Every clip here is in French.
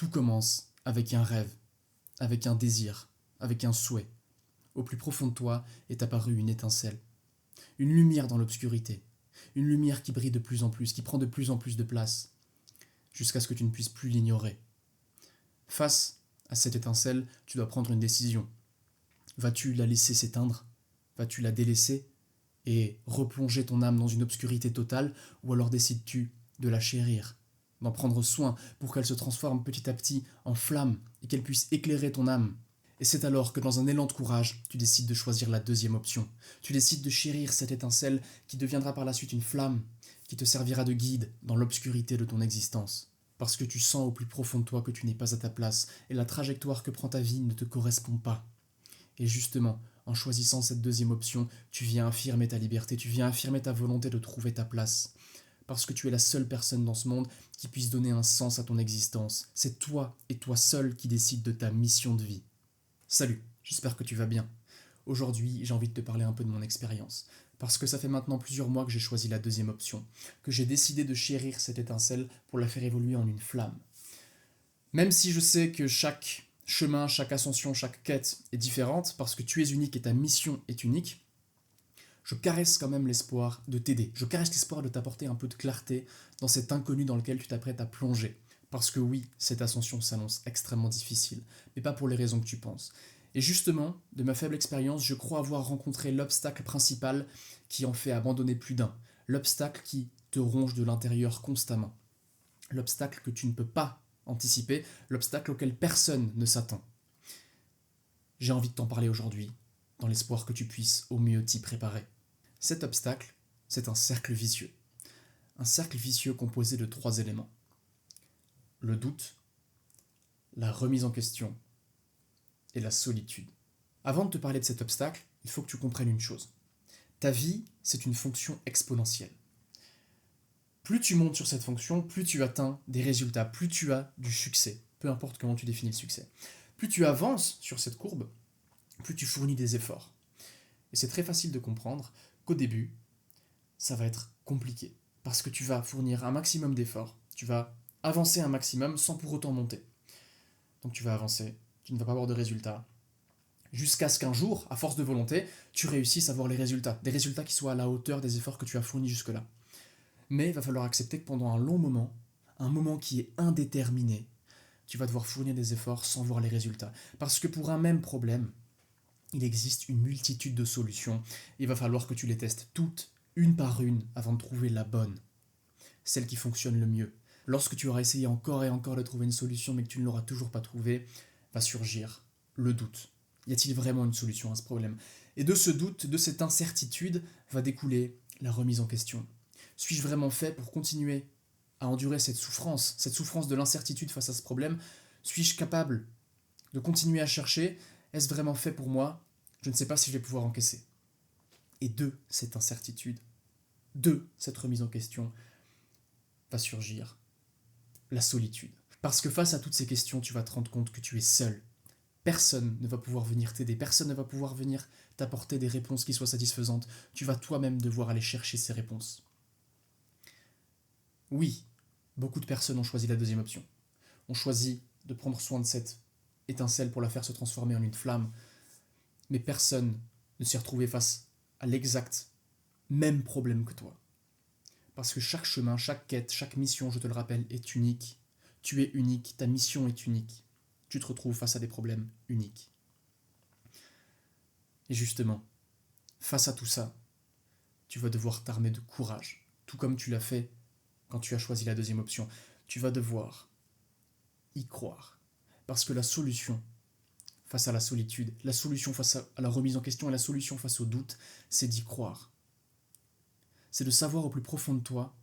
Tout commence avec un rêve, avec un désir, avec un souhait. Au plus profond de toi est apparue une étincelle, une lumière dans l'obscurité, une lumière qui brille de plus en plus, qui prend de plus en plus de place, jusqu'à ce que tu ne puisses plus l'ignorer. Face à cette étincelle, tu dois prendre une décision. Vas-tu la laisser s'éteindre? Vas-tu la délaisser et replonger ton âme dans une obscurité totale, ou alors décides-tu de la chérir, d'en prendre soin pour qu'elle se transforme petit à petit en flamme et qu'elle puisse éclairer ton âme? Et c'est alors que dans un élan de courage, tu décides de choisir la deuxième option. Tu décides de chérir cette étincelle qui deviendra par la suite une flamme, qui te servira de guide dans l'obscurité de ton existence. Parce que tu sens au plus profond de toi que tu n'es pas à ta place et la trajectoire que prend ta vie ne te correspond pas. Et justement, en choisissant cette deuxième option, tu viens affirmer ta liberté, tu viens affirmer ta volonté de trouver ta place. Parce que tu es la seule personne dans ce monde qui puisse donner un sens à ton existence. C'est toi et toi seul qui décides de ta mission de vie. Salut, j'espère que tu vas bien. Aujourd'hui, j'ai envie de te parler un peu de mon expérience. Parce que ça fait maintenant plusieurs mois que j'ai choisi la deuxième option, que j'ai décidé de chérir cette étincelle pour la faire évoluer en une flamme. Même si je sais que chaque chemin, chaque ascension, chaque quête est différente, parce que tu es unique et ta mission est unique, je caresse quand même l'espoir de t'aider. Je caresse l'espoir de t'apporter un peu de clarté dans cet inconnu dans lequel tu t'apprêtes à plonger. Parce que oui, cette ascension s'annonce extrêmement difficile, mais pas pour les raisons que tu penses. Et justement, de ma faible expérience, je crois avoir rencontré l'obstacle principal qui en fait abandonner plus d'un. L'obstacle qui te ronge de l'intérieur constamment. L'obstacle que tu ne peux pas anticiper, l'obstacle auquel personne ne s'attend. J'ai envie de t'en parler aujourd'hui, dans l'espoir que tu puisses au mieux t'y préparer. Cet obstacle, c'est un cercle vicieux. Un cercle vicieux composé de 3 éléments. Le doute, la remise en question et la solitude. Avant de te parler de cet obstacle, il faut que tu comprennes une chose. Ta vie, c'est une fonction exponentielle. Plus tu montes sur cette fonction, plus tu atteins des résultats, plus tu as du succès, peu importe comment tu définis le succès. Plus tu avances sur cette courbe, plus tu fournis des efforts. Et c'est très facile de comprendre qu'au début, ça va être compliqué. Parce que tu vas fournir un maximum d'efforts, tu vas avancer un maximum sans pour autant monter. Donc tu vas avancer, tu ne vas pas avoir de résultats, jusqu'à ce qu'un jour, à force de volonté, tu réussisses à voir les résultats. Des résultats qui soient à la hauteur des efforts que tu as fournis jusque-là. Mais il va falloir accepter que pendant un long moment, un moment qui est indéterminé, tu vas devoir fournir des efforts sans voir les résultats. Parce que pour un même problème, il existe une multitude de solutions. Il va falloir que tu les testes toutes, une par une, avant de trouver la bonne. Celle qui fonctionne le mieux. Lorsque tu auras essayé encore et encore de trouver une solution mais que tu ne l'auras toujours pas trouvée, va surgir le doute. Y a-t-il vraiment une solution à ce problème? Et de ce doute, de cette incertitude, va découler la remise en question. Suis-je vraiment fait pour continuer à endurer cette souffrance de l'incertitude face à ce problème? Suis-je capable de continuer à chercher? Est-ce vraiment fait pour moi? Je ne sais pas si je vais pouvoir encaisser. Et de cette incertitude, de cette remise en question, va surgir la solitude. Parce que face à toutes ces questions, tu vas te rendre compte que tu es seul. Personne ne va pouvoir venir t'aider, personne ne va pouvoir venir t'apporter des réponses qui soient satisfaisantes. Tu vas toi-même devoir aller chercher ces réponses. Oui, beaucoup de personnes ont choisi la deuxième option. Ont choisi de prendre soin de cette étincelle pour la faire se transformer en une flamme. Mais personne ne s'est retrouvé face à l'exact même problème que toi. Parce que chaque chemin, chaque quête, chaque mission, je te le rappelle, est unique. Tu es unique, ta mission est unique. Tu te retrouves face à des problèmes uniques. Et justement, face à tout ça, tu vas devoir t'armer de courage, tout comme tu l'as fait quand tu as choisi la deuxième option. Tu vas devoir y croire. Parce que la solution face à la solitude, la solution face à la remise en question et la solution face au doute, c'est d'y croire. C'est de savoir au plus profond de toi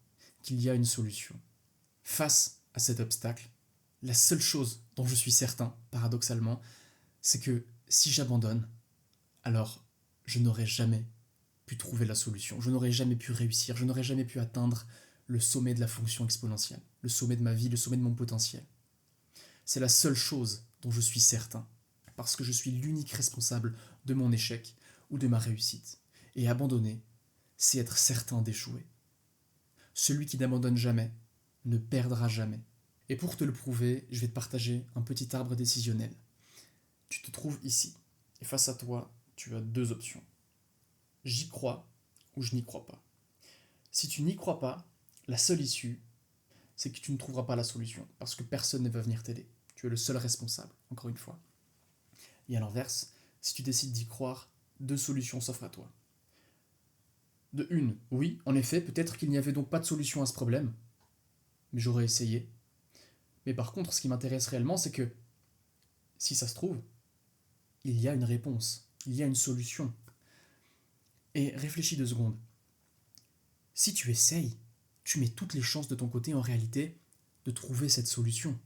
qu'il y a une solution. Face à cet obstacle, la seule chose dont je suis certain, paradoxalement, c'est que si j'abandonne, alors je n'aurai jamais pu trouver la solution, je n'aurai jamais pu réussir, je n'aurai jamais pu atteindre le sommet de la fonction exponentielle, le sommet de ma vie, le sommet de mon potentiel. C'est la seule chose dont je suis certain, parce que je suis l'unique responsable de mon échec ou de ma réussite. Et abandonner, c'est être certain d'échouer. Celui qui n'abandonne jamais ne perdra jamais. Et pour te le prouver, je vais te partager un petit arbre décisionnel. Tu te trouves ici, et face à toi, tu as deux options. J'y crois ou je n'y crois pas. Si tu n'y crois pas, la seule issue, c'est que tu ne trouveras pas la solution, parce que personne ne va venir t'aider. Tu es le seul responsable, encore une fois. Et à l'inverse, si tu décides d'y croire, deux solutions s'offrent à toi. De une, oui, en effet, peut-être qu'il n'y avait donc pas de solution à ce problème, mais j'aurais essayé. Mais par contre, ce qui m'intéresse réellement, c'est que, si ça se trouve, il y a une réponse, il y a une solution. Et réfléchis 2 secondes. Si tu essayes, tu mets toutes les chances de ton côté en réalité de trouver cette solution.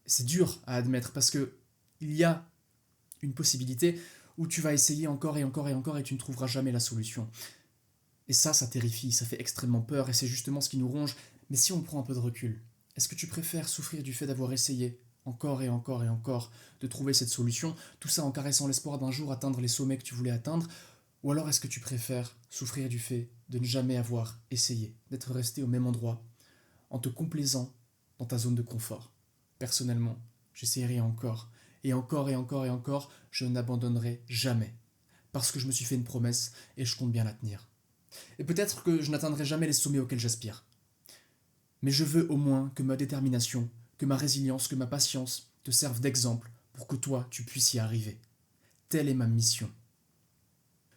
C'est dur à admettre parce que il y a une possibilité où tu vas essayer encore et encore et encore et tu ne trouveras jamais la solution. Et ça terrifie, ça fait extrêmement peur et c'est justement ce qui nous ronge. Mais si on prend un peu de recul, est-ce que tu préfères souffrir du fait d'avoir essayé encore et encore et encore de trouver cette solution, tout ça en caressant l'espoir d'un jour atteindre les sommets que tu voulais atteindre, ou alors est-ce que tu préfères souffrir du fait de ne jamais avoir essayé, d'être resté au même endroit, en te complaisant dans ta zone de confort? Personnellement, j'essayerai encore, et encore et encore et encore, je n'abandonnerai jamais. Parce que je me suis fait une promesse et je compte bien la tenir. Et peut-être que je n'atteindrai jamais les sommets auxquels j'aspire. Mais je veux au moins que ma détermination, que ma résilience, que ma patience te servent d'exemple pour que toi, tu puisses y arriver. Telle est ma mission.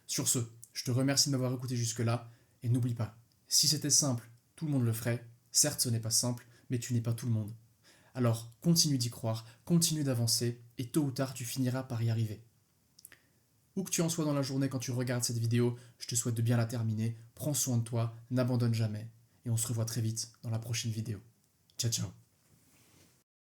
Sur ce, je te remercie de m'avoir écouté jusque-là, et n'oublie pas, si c'était simple, tout le monde le ferait. Certes, ce n'est pas simple, mais tu n'es pas tout le monde. Alors, continue d'y croire, continue d'avancer, et tôt ou tard, tu finiras par y arriver. Où que tu en sois dans la journée quand tu regardes cette vidéo, je te souhaite de bien la terminer. Prends soin de toi, n'abandonne jamais, et on se revoit très vite dans la prochaine vidéo. Ciao ciao.